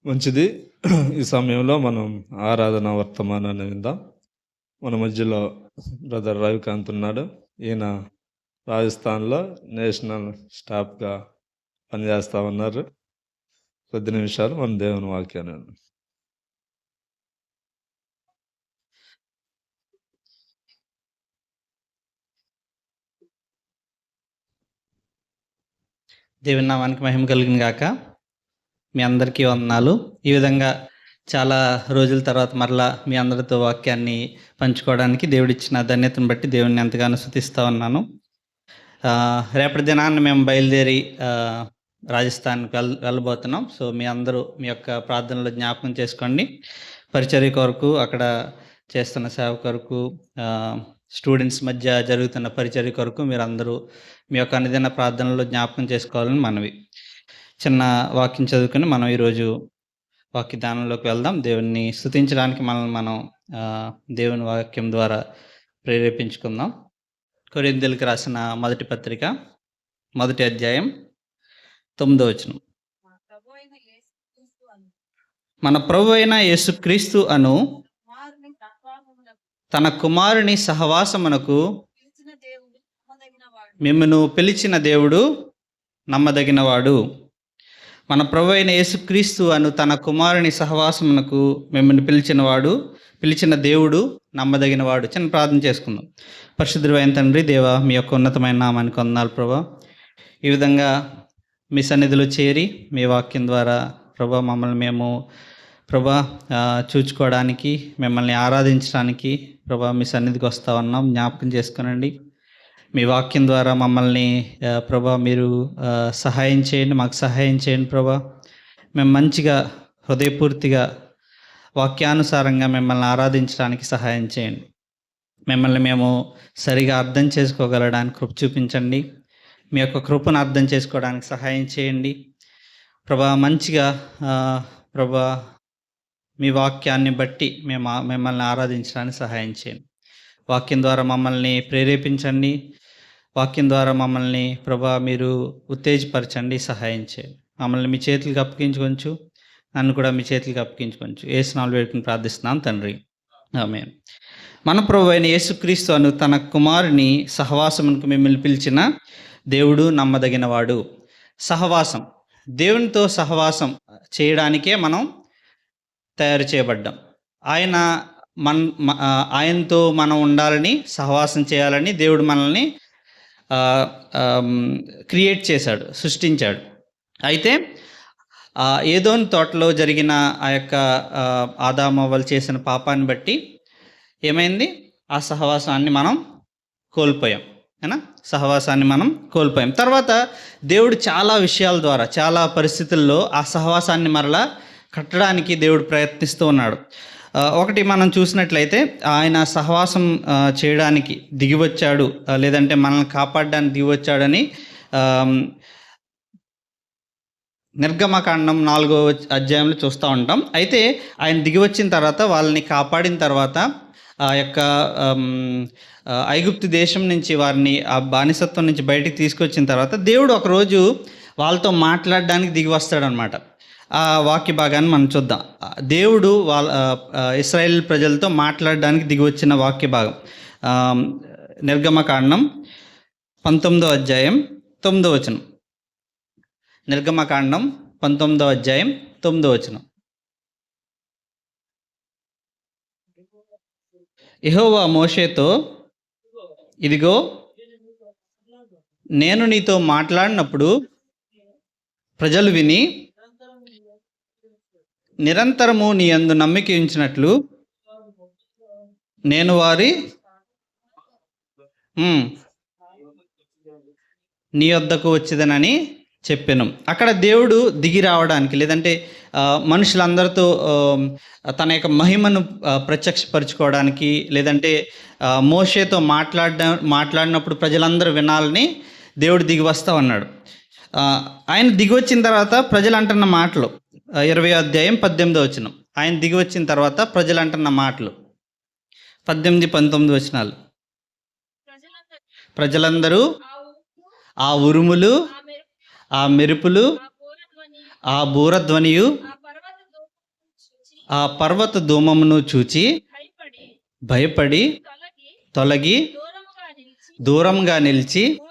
మంచిది. ఈ సమయంలో మనం ఆరాధన వర్తమానాన్ని విందాం. మన మధ్యలో బ్రదర్ రవికాంత్ ఉన్నాడు. ఈయన రాజస్థాన్‌లో నేషనల్ స్టాఫ్‌గా పనిచేస్తా ఉన్నారు. కొద్ది నిమిషాలు మనం దేవుని వాక్యాన్ని విందాం. దేవుని నామానికి మహిమ కలిగిన గాక. మీ అందరికీ వందనాలు. ఈ విధంగా చాలా రోజుల తర్వాత మరలా మీ అందరితో వాక్యాన్ని పంచుకోవడానికి దేవుడిచ్చిన ధన్యతను బట్టి దేవుని ఎంతగానో స్తుతిస్తూ ఉన్నాను. రేపటి దినాన్ని మేము బయలుదేరి రాజస్థాన్కి వెళ్ళబోతున్నాం. సో మీ అందరూ మీ యొక్క ప్రార్థనలో జ్ఞాపకం చేసుకోండి. పరిచర్య కొరకు, అక్కడ చేస్తున్న సేవ కొరకు, స్టూడెంట్స్ మధ్య జరుగుతున్న పరిచర్య కొరకు మీరందరూ మీ యొక్క అనుదిన ప్రార్థనలో జ్ఞాపకం చేసుకోవాలని మనవి. చిన్న వాక్యం చదువుకుని మనం ఈరోజు వాక్య దానంలోకి వెళ్దాం. దేవుణ్ణి స్తుతించడానికి మనల్ని మనం దేవుని వాక్యం ద్వారా ప్రేరేపించుకుందాం. కొరింథీయులకు రాసిన మొదటి పత్రిక 1వ అధ్యాయం 9వ వచనం. మన ప్రభు అయిన యేసుక్రీస్తు అను తన కుమారుని సహవాసమునకు మిమ్మును పిలిచిన దేవుడు నమ్మదగినవాడు. మన ప్రభు అయిన యేసుక్రీస్తు అను తన కుమారుని సహవాసమునకు మిమ్మల్ని పిలిచిన దేవుడు నమ్మదగినవాడు. చిన్న ప్రార్థన చేసుకుందాం. పరిశుద్ధుడైన తండ్రి, దేవా, మీ యొక్క ఉన్నతమైన నామానికి వందనాలు ప్రభా. ఈ విధంగా మీ సన్నిధిలో చేరి మీ వాక్యం ద్వారా ప్రభా మమ్మల్ని మేము ప్రభా చూచుకోవడానికి, మిమ్మల్ని ఆరాధించడానికి ప్రభా మీ సన్నిధికి వస్తూ ఉన్నాం. జ్ఞాపకం చేసుకునండి. మీ వాక్యం ద్వారా మమ్మల్ని ప్రభా మీరు సహాయం చేయండి, మాకు సహాయం చేయండి ప్రభా. మేము మంచిగా హృదయపూర్తిగా వాక్యానుసారంగా మిమ్మల్ని ఆరాధించడానికి సహాయం చేయండి. మిమ్మల్ని మేము సరిగా అర్థం చేసుకోగలడానికి కృప చూపించండి. మీ యొక్క కృపను అర్థం చేసుకోవడానికి సహాయం చేయండి ప్రభా. మంచిగా ప్రభా మీ వాక్యాన్ని బట్టి మిమ్మల్ని ఆరాధించడానికి సహాయం చేయండి. వాక్యం ద్వారా మమ్మల్ని ప్రేరేపించండి. వాక్యం ద్వారా మమ్మల్ని ప్రభా మీరు ఉత్తేజపరచండి, సహాయం చేయండి. మమ్మల్ని మీ చేతులకు అప్పగించుకొంచు, నన్ను కూడా మీ చేతులకు అప్పగించుకొంచు. యేసునామములో వేడుకుని ప్రార్థిస్తున్నాను తండ్రి, ఆమేన్. మన ప్రభు అయిన యేసుక్రీస్తు అను తన కుమారుని సహవాసమునకు మిమ్మల్ని పిలిచిన దేవుడు నమ్మదగినవాడు. సహవాసం, దేవునితో సహవాసం చేయడానికే మనం తయారు చేయబడ్డాం. ఆయనతో మనం ఉండాలని, సహవాసం చేయాలని దేవుడు మనల్ని క్రియేట్ చేశాడు, సృష్టించాడు. అయితే ఏదోని తోటలో జరిగిన ఆ యొక్క ఆదామవ్వలు చేసిన పాపాన్ని బట్టి ఏమైంది? ఆ సహవాసాన్ని మనం కోల్పోయాం. సహవాసాన్ని మనం కోల్పోయాం. తర్వాత దేవుడు చాలా విషయాల ద్వారా, చాలా పరిస్థితుల్లో ఆ సహవాసాన్ని మరలా కట్టడానికి దేవుడు ప్రయత్నిస్తూ ఉన్నాడు. ఒకటి మనం చూసినట్లయితే ఆయన సహవాసం చేయడానికి దిగివచ్చాడు, లేదంటే మనల్ని కాపాడడానికి దిగివచ్చాడని నిర్గమకాండం 4వ అధ్యాయంలో చూస్తూ ఉంటాం. అయితే ఆయన దిగివచ్చిన తర్వాత, వాళ్ళని కాపాడిన తర్వాత, ఆ యొక్క ఐగుప్తు దేశం నుంచి వారిని ఆ బానిసత్వం నుంచి బయటికి తీసుకొచ్చిన తర్వాత దేవుడు ఒకరోజు వాళ్ళతో మాట్లాడడానికి దిగి వస్తాడనమాట. ఆ వాక్య భాగాన్ని మనం చూద్దాం. దేవుడు ఇశ్రాయేల్ ప్రజలతో మాట్లాడడానికి దిగి వచ్చిన వాక్య భాగం నిర్గమకాండం 19వ అధ్యాయం 9వ వచనం. నిర్గమకాండం 19వ అధ్యాయం 9వ వచనం. యెహోవా మోషేతో, ఇదిగో నేను నీతో మాట్లాడినప్పుడు ప్రజలు విని నిరంతరము నీ యందు నమ్మిక ఉంచినట్లు నేను వారి నీ వద్దకు వచ్చేదనని చెప్పాను. అక్కడ దేవుడు దిగి రావడానికి, లేదంటే మనుషులందరితో తన యొక్క మహిమను ప్రత్యక్షపరచుకోవడానికి, లేదంటే మోషేతో మాట్లాడినప్పుడు ప్రజలందరూ వినాలని దేవుడు దిగి వస్తా ఉన్నాడు. ఆయన దిగి వచ్చిన తర్వాత ప్రజలు అంటున్న మాటలు 20వ అధ్యాయం 18వ వచనం. ఆయన దిగి వచ్చిన తర్వాత ప్రజలు అంటున్న మాటలు 18, 19 వచనాలు. ప్రజలందరూ ఆ ఉరుములు, ఆ మెరుపులు, ఆ బూరధ్వనియు, ఆ పర్వత ధూమమును చూచి భయపడి భయపడి తొలగి తొలగి దూరముగా దూరంగా నిలిచి నిలిచి మోషేతో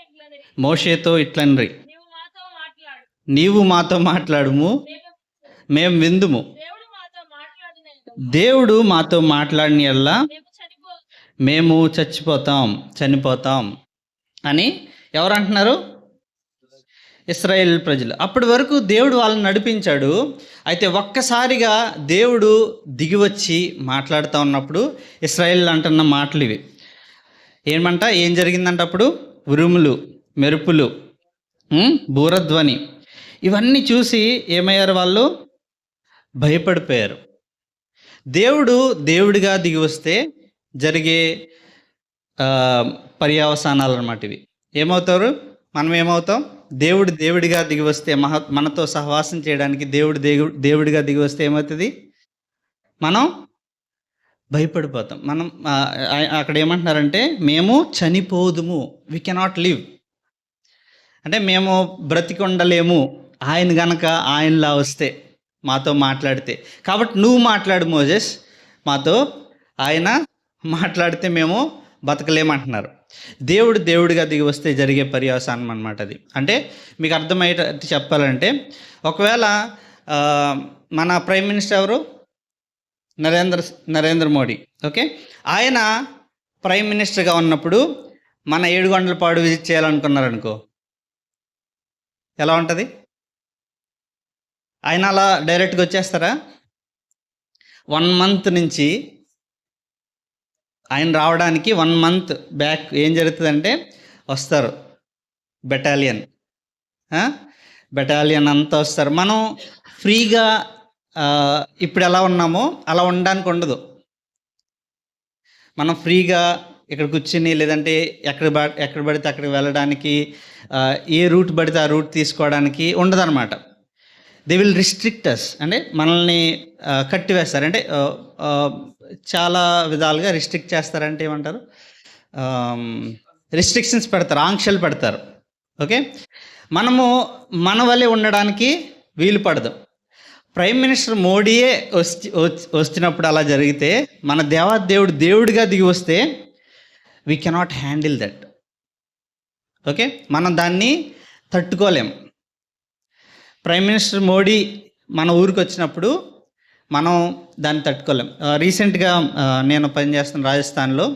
ఇట్లా మోషేతో ఇట్లనరి, నీవు మాతో మాట్లాడు, నీవు మాతో మాట్లాడుము, మేము విందుము. దేవుడు మాతో మాట్లాడిన దేవుడు మాతో మాట్లాడిన ఎల్లా మేము చనిపోతాం అని ఎవరు అంటున్నారు? ఇశ్రాయేల్ ప్రజలు. అప్పటి వరకు దేవుడు వాళ్ళని నడిపించాడు. అయితే ఒక్కసారిగా దేవుడు దిగివచ్చి మాట్లాడుతూ ఉన్నప్పుడు ఇశ్రాయేల్ అంటున్న మాటలు ఇవి. ఏం జరిగిందంటే అప్పుడు ఉరుములు, మెరుపులు, బూరధ్వని, ఇవన్నీ చూసి ఏమయ్యారు? వాళ్ళు భయపడిపోయారు. దేవుడిగా దిగి వస్తే జరిగే పర్యవసానాలు అన్నమాట ఇవి. ఏమవుతారు? మనం ఏమవుతాం? దేవుడిగా దిగి వస్తే, మనతో సహవాసం చేయడానికి దేవుడిగా దిగి వస్తే ఏమవుతుంది? మనం భయపడిపోతాం. మనం అక్కడ ఏమంటున్నారంటే మేము చనిపోదుము, వి కెనాట్ లివ్, అంటే మేము బ్రతికి ఉండలేము ఆయన గనక ఆయనలా వస్తే, మాతో మాట్లాడితే. కాబట్టి నువ్వు మాట్లాడు మోజెస్ మాతో, ఆయన మాట్లాడితే మేము బతకలేమంటున్నారు. దేవుడిగా దిగి వస్తే జరిగే పర్యవసానం అన్నమాట అది. అంటే మీకు అర్థమయ్యేటట్టు చెప్పాలంటే, ఒకవేళ మన ప్రైమ్ మినిస్టర్ ఎవరు? నరేంద్ర మోడీ. ఓకే, ఆయన ప్రైమ్ మినిస్టర్గా ఉన్నప్పుడు మన ఏడుగొండలపాడు విజిట్ చేయాలనుకున్నారనుకో, ఎలా ఉంటుంది? ఆయన అలా డైరెక్ట్గా వచ్చేస్తారా? 1 month నుంచి ఆయన రావడానికి 1 month బ్యాక్ ఏం జరుగుతుందంటే వస్తారు, బెటాలియన్ అంతా వస్తారు. మనం ఫ్రీగా ఇప్పుడు ఎలా ఉన్నామో అలా ఉండడానికి ఉండదు. మనం ఫ్రీగా ఇక్కడ కూర్చుని, లేదంటే ఎక్కడ పడితే అక్కడికి వెళ్ళడానికి, ఏ రూట్ పడితే ఆ రూట్ తీసుకోవడానికి ఉండదన్నమాట. దే విల్ రిస్ట్రిక్ట్ అస్, అంటే మనల్ని కట్టివేస్తారు. అంటే చాలా విధాలుగా రిస్ట్రిక్ట్ చేస్తారంటే ఏమంటారు? రిస్ట్రిక్షన్స్ పెడతారు, ఆంక్షలు పెడతారు. ఓకే, మనము మన వల్లే ఉండడానికి వీలు పడదు. ప్రైమ్ మినిస్టర్ మోడీయే వచ్చినప్పుడు అలా జరిగితే, మన దేవుడిగా దిగి వస్తే we cannot handle that. Okay, మనం దాన్ని తట్టుకోలేం. ప్రైమ్ మినిస్టర్ మోడీ మన ఊరికి వచ్చినప్పుడు మనం దాన్ని తట్టుకోలేం. రీసెంట్గా నేను పనిచేస్తున్న రాజస్థాన్లో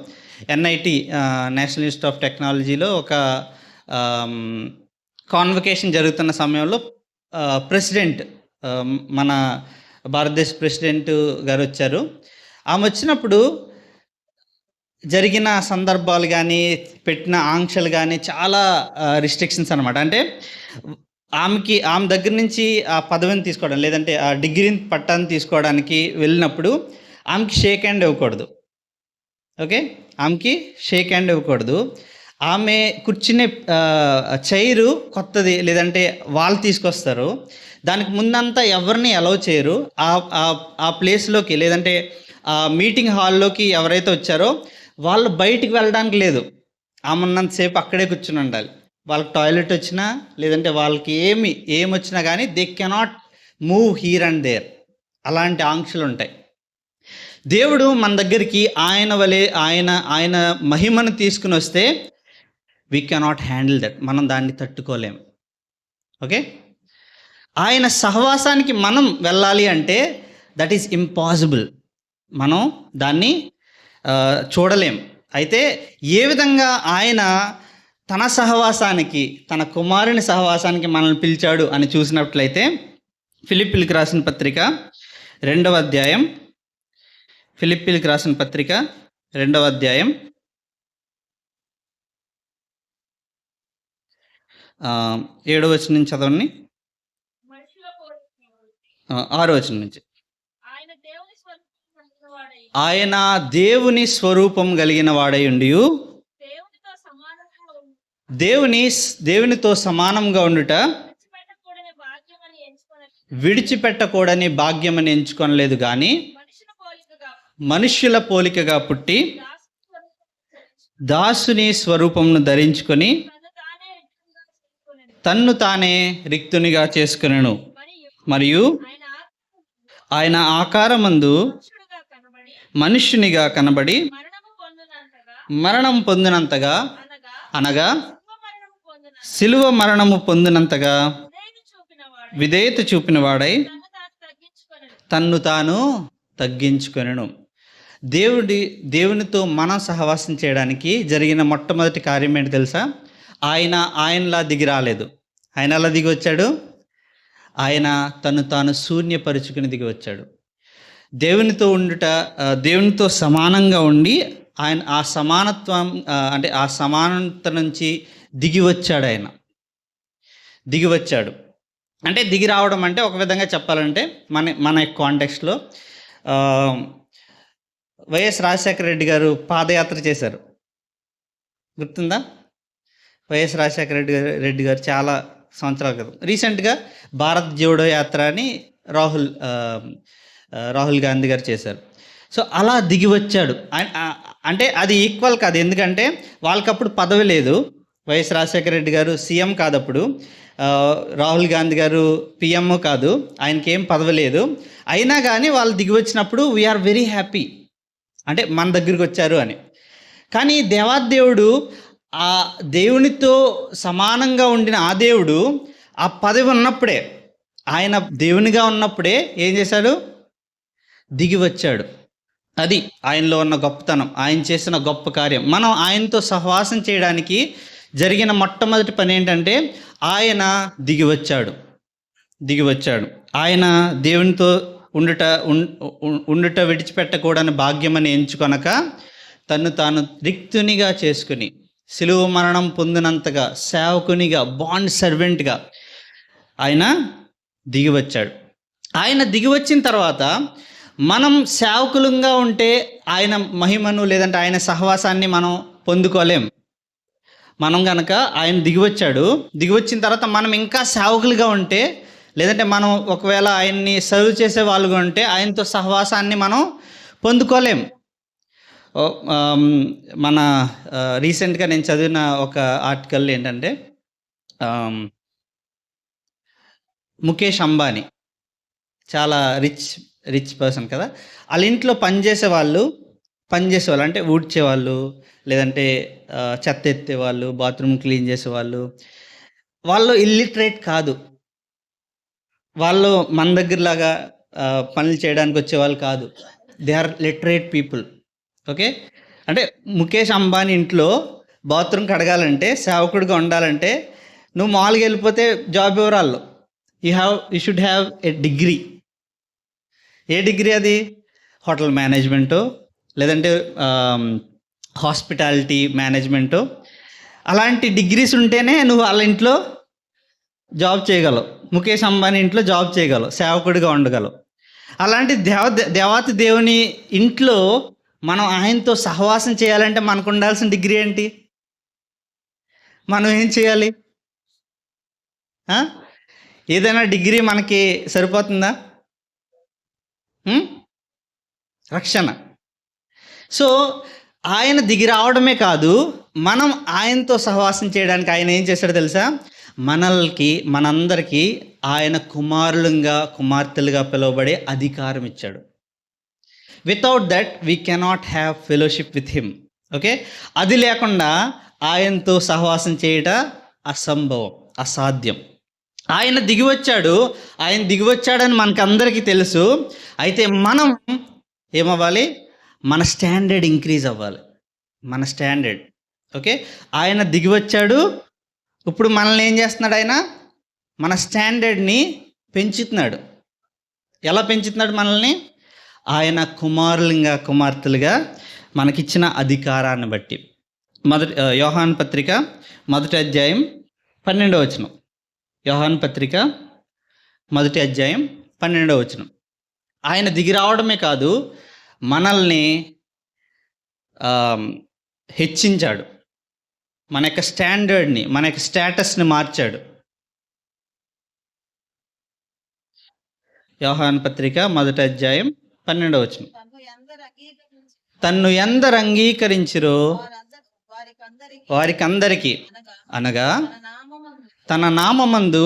NIT నేషనల్ ఇన్స్టిట్యూట్ ఆఫ్ టెక్నాలజీలో ఒక కాన్వకేషన్ జరుగుతున్న సమయంలో ప్రెసిడెంట్, మన భారతదేశ ప్రెసిడెంట్ గారు వచ్చారు. ఆమె వచ్చినప్పుడు జరిగిన సందర్భాలు కానీ, పెట్టిన ఆంక్షలు కానీ చాలా రిస్ట్రిక్షన్స్ అనమాట. అంటే ఆమె దగ్గర నుంచి ఆ పదవిని తీసుకోవడం, లేదంటే ఆ డిగ్రీని పట్టాన్ని తీసుకోవడానికి వెళ్ళినప్పుడు ఆమెకి షేక్ హ్యాండ్ ఇవ్వకూడదు. ఓకే, ఆమెకి షేక్ హ్యాండ్ ఇవ్వకూడదు. ఆమె కూర్చునే చైరు కొత్తది, లేదంటే వాళ్ళు తీసుకొస్తారు. దానికి ముందంతా ఎవరిని అలౌ చేయరు. ఆ ప్లేస్లోకి, లేదంటే ఆ మీటింగ్ హాల్లోకి ఎవరైతే వచ్చారో వాళ్ళు బయటికి వెళ్ళడానికి లేదు. ఆమె ఉన్నంతసేపు అక్కడే కూర్చుని ఉండాలి. వాళ్ళకి టాయిలెట్ వచ్చినా, లేదంటే వాళ్ళకి ఏమి వచ్చినా కానీ they cannot move here and there. అలాంటి ఆంక్షలు ఉంటాయి. దేవుడు మన దగ్గరికి ఆయన వలె ఆయన మహిమను తీసుకుని వస్తే వీ కెనాట్ హ్యాండిల్ దట్, మనం దాన్ని తట్టుకోలేము. ఓకే, ఆయన సహవాసానికి మనం వెళ్ళాలి అంటే దట్ ఈస్ ఇంపాసిబుల్, మనం దాన్ని చూడలేం. అయితే ఏ విధంగా ఆయన తన సహవాసానికి, తన కుమారుని సహవాసానికి మనల్ని పిలిచాడు అని చూసినట్లయితే, ఫిలిప్పీలకు రాసిన పత్రిక 2వ అధ్యాయం, ఫిలిప్పీలకు రాసిన పత్రిక 2వ అధ్యాయం 7వ వచనం నుంచి చదవండి. 6వ వచనం నుంచి. ఆయన దేవుని స్వరూపం కలిగిన వాడై ఉండి దేవునితో సమానంగా ఉండుట విడిచిపెట్టకూడని భాగ్యమని ఎంచుకొనలేదు, కానీ మనుష్యుల పోలికగా పుట్టి దాసుని స్వరూపమును ధరించుకొని తన్ను తానే రిక్తునిగా చేసుకొనెను. మరియు ఆయన ఆకారమందు మనుషుడుగా కనబడి మనుష్యునిగా కనబడి మరణం పొందినంతగా అనగా అనగా మరణం పొందిన శిలువ మరణము పొందినంతగా నేను చూపినవాడు విధేయత చూపిన వాడై తను తాను తగ్గించుకొనెను. తన్ను తాను తగ్గించుకొనెను. దేవునితో మనం సహవాసం చేయడానికి జరిగిన మొట్టమొదటి కార్యం ఏంటి తెలుసా? ఆయనలా దిగి రాలేదు. ఆయన ఎలా దిగి వచ్చాడు? ఆయన తను తాను శూన్యపరుచుకుని దిగి వచ్చాడు. దేవునితో సమానంగా ఉండి ఆయన ఆ సమానత్వం అంటే ఆ సమానత నుంచి దిగి వచ్చాడు. ఆయన దిగి వచ్చాడు అంటే దిగి రావడం అంటే ఒక విధంగా చెప్పాలంటే మన కాంటెక్స్ట్లో వైఎస్ రాజశేఖర రెడ్డి గారు పాదయాత్ర చేశారు, గుర్తుందా? వైఎస్ రాజశేఖర రెడ్డి గారు చాలా సంవత్సరాల క్రితం రీసెంట్గా భారత్ జోడో యాత్ర అని రాహుల్ గాంధీ గారు చేశారు. సో అలా దిగి వచ్చాడు. అంటే అది ఈక్వల్ కాదు, ఎందుకంటే వాళ్ళకప్పుడు పదవి లేదు. వైఎస్ రాజశేఖర రెడ్డి గారు సీఎం కాదప్పుడు, రాహుల్ గాంధీ గారు పిఎం కాదు, ఆయనకి ఏం పదవి లేదు. అయినా కానీ వాళ్ళు దిగి వచ్చినప్పుడు వీఆర్ వెరీ హ్యాపీ, అంటే మన దగ్గరికి వచ్చారు అని. కానీ దేవాదేవుడు ఆ దేవునితో సమానంగా ఉండిన ఆ దేవుడు ఆ పదవి ఉన్నప్పుడే, ఆయన దేవునిగా ఉన్నప్పుడే ఏం చేశాడు? దిగి వచ్చాడు. అది ఆయనలో ఉన్న గొప్పతనం, ఆయన చేసిన గొప్ప కార్యం. మనం ఆయనతో సహవాసం చేయడానికి జరిగిన మొట్టమొదటి పని ఏంటంటే ఆయన దిగి వచ్చాడు. ఆయన దేవునితో ఉండుట విడిచిపెట్టకూడని భాగ్యమని ఎంచుకొనక తను తాను రిక్తునిగా చేసుకుని సిలువ మరణం పొందినంతగా సేవకునిగా, బాండ్ సర్వెంట్గా ఆయన దిగి వచ్చాడు. ఆయన దిగి వచ్చిన తర్వాత మనం సేవకులంగా ఉంటే ఆయన మహిమను లేదంటే ఆయన సహవాసాన్ని మనం పొందుకోలేం. మనం కనుక ఆయన దిగి వచ్చిన తర్వాత మనం ఇంకా సేవకులుగా ఉంటే, లేదంటే మనం ఒకవేళ ఆయన్ని సర్వ్ చేసే వాళ్ళుగా ఉంటే ఆయనతో సహవాసాన్ని మనం పొందుకోలేం. మన రీసెంట్గా నేను చదివిన ఒక ఆర్టికల్ ఏంటంటే ముఖేష్ అంబానీ చాలా రిచ్ పర్సన్ కదా, వాళ్ళ ఇంట్లో పనిచేసేవాళ్ళు అంటే ఊడ్చేవాళ్ళు, లేదంటే చెత్త ఎత్తేవాళ్ళు, బాత్రూమ్ క్లీన్ చేసేవాళ్ళు, వాళ్ళు ఇల్లిటరేట్ కాదు. వాళ్ళు మన దగ్గరలాగా పనులు చేయడానికి వచ్చేవాళ్ళు కాదు. They are literate people. Okay, అంటే ముఖేష్ అంబానీ ఇంట్లో బాత్రూమ్ కడగాలంటే, సేవకుడిగా ఉండాలంటే నువ్వు మామూలుగా వెళ్ళిపోతే జాబ్ వివరాల్లో you should have a degree. A degree అది? హోటల్ మేనేజ్మెంటు, లేదంటే హాస్పిటాలిటీ మేనేజ్మెంటు, అలాంటి డిగ్రీస్ ఉంటేనే నువ్వు వాళ్ళ ఇంట్లో జాబ్ చేయగలవు. ముఖేష్ అంబానీ ఇంట్లో జాబ్ చేయగలవు, సేవకుడిగా ఉండగలవు. అలాంటి దేవాతి దేవుని ఇంట్లో మనం ఆయనతో సహవాసం చేయాలంటే మనకు ఉండాల్సిన డిగ్రీ ఏంటి? మనం ఏం చేయాలి? ఏదైనా డిగ్రీ మనకి సరిపోతుందా? రక్షణ. సో ఆయన దిగి రావడమే కాదు, మనం ఆయనతో సహవాసం చేయడానికి ఆయన ఏం చేశాడో తెలుసా? మనందరికీ ఆయన కుమార్తెలుగా పిలువబడే అధికారం ఇచ్చాడు. Without that we cannot have fellowship with him. Okay, అది లేకుండా ఆయనతో సహవాసం చేయట అసంభవం, అసాధ్యం. ఆయన దిగివచ్చాడని మనకందరికీ తెలుసు. అయితే మనం ఏమవ్వాలి? మన స్టాండర్డ్ ఇంక్రీజ్ అవ్వాలి, మన స్టాండర్డ్. ఓకే, ఆయన దిగివచ్చాడు, ఇప్పుడు మనల్ని ఏం చేస్తున్నాడు? ఆయన మన స్టాండర్డ్ని పెంచుతున్నాడు. ఎలా పెంచుతున్నాడు మనల్ని? ఆయన కుమార్తెలుగా మనకిచ్చిన అధికారాన్ని బట్టి. యోహాను పత్రిక 1వ అధ్యాయం 12వ వచనం. యోహాను పత్రిక 1వ అధ్యాయం 12వ వచనం. ఆయన దిగి రావడమే కాదు, మనల్ని హెచ్చించాడు, మన యొక్క స్టాండర్డ్ని, మన యొక్క స్టేటస్ని మార్చాడు. యోహాను పత్రిక 1వ అధ్యాయం 12వ వచనం. తన్ను ఎందరు అంగీకరించిరో వారికందరికీ అనగా తన నామమందు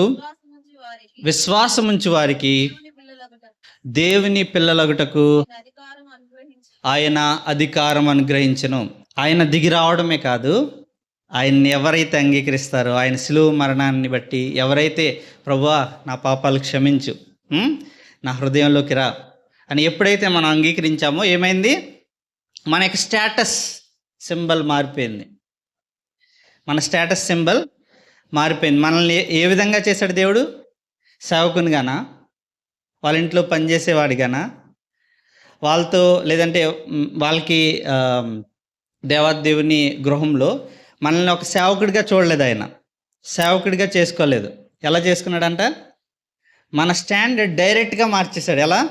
విశ్వాసముంచు వారికి దేవుని పిల్లలగుటకు అధికారం అనుగ్రహించి ఆయన అధికారం అనుగ్రహించను. ఆయన దిగి రావడమే కాదు, ఆయన్ని ఎవరైతే అంగీకరిస్తారో, ఆయన శిలువ మరణాన్ని బట్టి ఎవరైతే ప్రభువా నా పాపాలు క్షమించు, నా హృదయంలోకి రా అని ఎప్పుడైతే మనం అంగీకరించామో ఏమైంది? మన యొక్క స్టేటస్ సింబల్ మారిపోయింది. మన స్టేటస్ సింబల్ మారిపోయింది. మనల్ని ఏ విధంగా చేశాడు దేవుడు? సేవకునిగానా, వాళ్ళ ఇంట్లో పనిచేసేవాడిగానా, వాళ్ళతో లేదంటే వాళ్ళకి దేవాదేవుని గృహంలో మనల్ని ఒక సేవకుడిగా చూడలేదు. ఆయన సేవకుడిగా చేసుకోలేదు. ఎలా చేసుకున్నాడంట? మన స్టాండర్డ్ డైరెక్ట్గా మార్చేశాడు. ఎలా?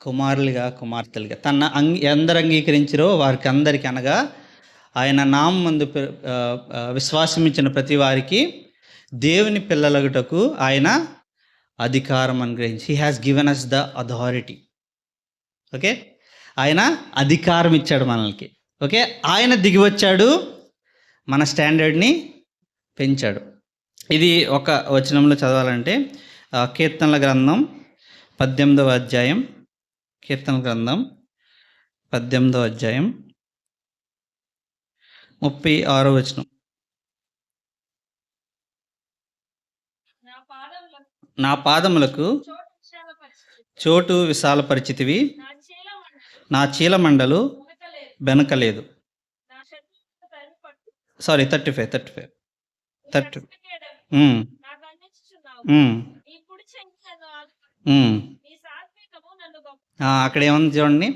కుమారులుగా, కుమార్తెలుగా. తన ఎందరు అంగీకరించారో వారికి అందరికీ, అనగా ఆయన నామమందు విశ్వాసం ఇచ్చిన ప్రతి వారికి దేవుని పిల్లలగుటకు ఆయన అధికారం అనుగ్రహించి, he has given us the authority. Okay, ఆయన అధికారం ఇచ్చాడు మనల్కి. ఓకే, ఆయన దిగి వచ్చాడు, మన స్టాండర్డ్ని పెంచాడు. ఇది ఒక వచనంలో చదవాలంటే కీర్తనల గ్రంథం 18వ అధ్యాయం, కీర్తన గ్రంథం 18వ అధ్యాయం 36వ వచనం. నా పాదములకు నా పాదములకు చోటు విశాలపరిచి చోటు విశాలపరిచితివి, నా చీలమండలు నా చీలమండలు మునకలేదు. బెనకలేదు. నా శత్రువులను తరిమిపట్టు. 35 రక్షణకేడము నాకు అందించుచున్నావు. నీ కుడి చెయ్యి నన్ను ఆదుకొను. నీ సాత్వికము నన్ను గొప్ప అక్కడ ఏముంది చూడండి,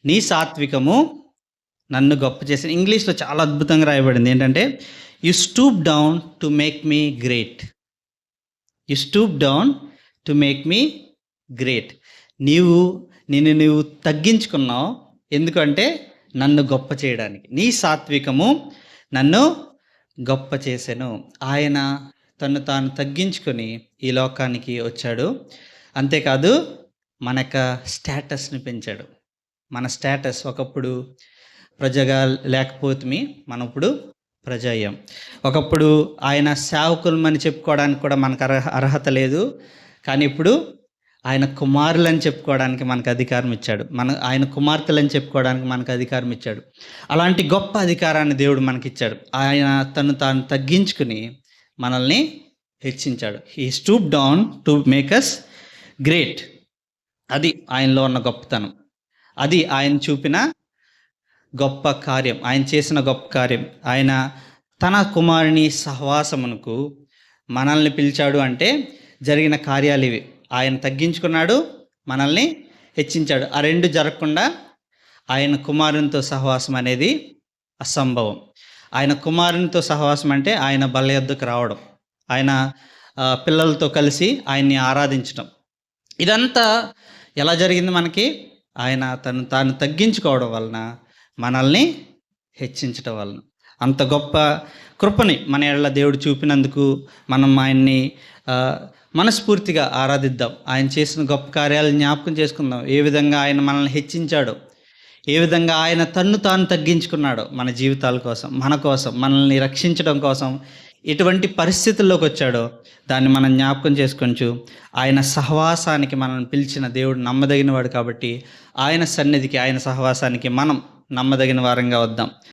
నీ సాత్వికము నన్ను గొప్ప చేసిన. ఇంగ్లీష్లో చాలా అద్భుతంగా రాయబడింది. ఏంటంటే, you stoop down to make me great. You stoop down to make me great. నిన్ను తగ్గించుకున్నావు. ఎందుకంటే నన్ను గొప్ప చేయడానికి. నీ సాత్వికము నన్ను గొప్ప చేసెను. ఆయన తను తాను తగ్గించుకొని ఈ లోకానికి వచ్చాడు. అంతేకాదు మన యొక్క స్టేటస్ని పెంచాడు. మన స్టేటస్ ఒకప్పుడు ప్రజగా లేకపోతే మనం ఇప్పుడు ప్రజ అయ్యాం. ఒకప్పుడు ఆయన సేవకులమని చెప్పుకోవడానికి కూడా మనకు అర్హత లేదు. కానీ ఇప్పుడు ఆయన కుమారులని చెప్పుకోవడానికి మనకు అధికారం ఇచ్చాడు. ఆయన కుమార్తెలని చెప్పుకోవడానికి మనకు అధికారం ఇచ్చాడు. అలాంటి గొప్ప అధికారాన్ని దేవుడు మనకిచ్చాడు. ఆయన తను తాను తగ్గించుకుని మనల్ని హెచ్చించాడు. He stoop down to make us great. అది ఆయనలో ఉన్న గొప్పతనం. అది ఆయన చూపిన గొప్ప కార్యం, ఆయన చేసిన గొప్ప కార్యం. ఆయన తన కుమారుని సహవాసమునకు మనల్ని పిలిచాడు అంటే జరిగిన కార్యాలు ఇవి. ఆయన తగ్గించుకున్నాడు, మనల్ని హెచ్చించాడు. ఆ రెండు జరగకుండా ఆయన కుమారునితో సహవాసం అనేది అసంభవం. ఆయన కుమారునితో సహవాసం అంటే ఆయన బల్ల యొద్దకు రావడం, ఆయన పిల్లలతో కలిసి ఆయన్ని ఆరాధించడం. ఇదంతా ఎలా జరిగింది? మనకి ఆయన తాను తగ్గించుకోవడం వలన, మనల్ని హెచ్చించడం వలన. అంత గొప్ప కృపని మన ఎడల దేవుడు చూపినందుకు మనం ఆయన్ని మనస్ఫూర్తిగా ఆరాధిద్దాం. ఆయన చేసిన గొప్ప కార్యాలను జ్ఞాపకం చేసుకుందాం. ఏ విధంగా ఆయన మనల్ని హెచ్చించాడో, ఏ విధంగా ఆయన తాను తగ్గించుకున్నాడో మన జీవితాల కోసం, మన కోసం, మనల్ని రక్షించడం కోసం ఎటువంటి పరిస్థితుల్లోకి వచ్చాడో దాన్ని మనం జ్ఞాపకం చేసుకొంచు. ఆయన సహవాసానికి మనల్ని పిలిచిన దేవుడు నమ్మదగినవాడు. కాబట్టి ఆయన సన్నిధికి, ఆయన సహవాసానికి మనం నమ్మదగిన వారంగా వద్దాం.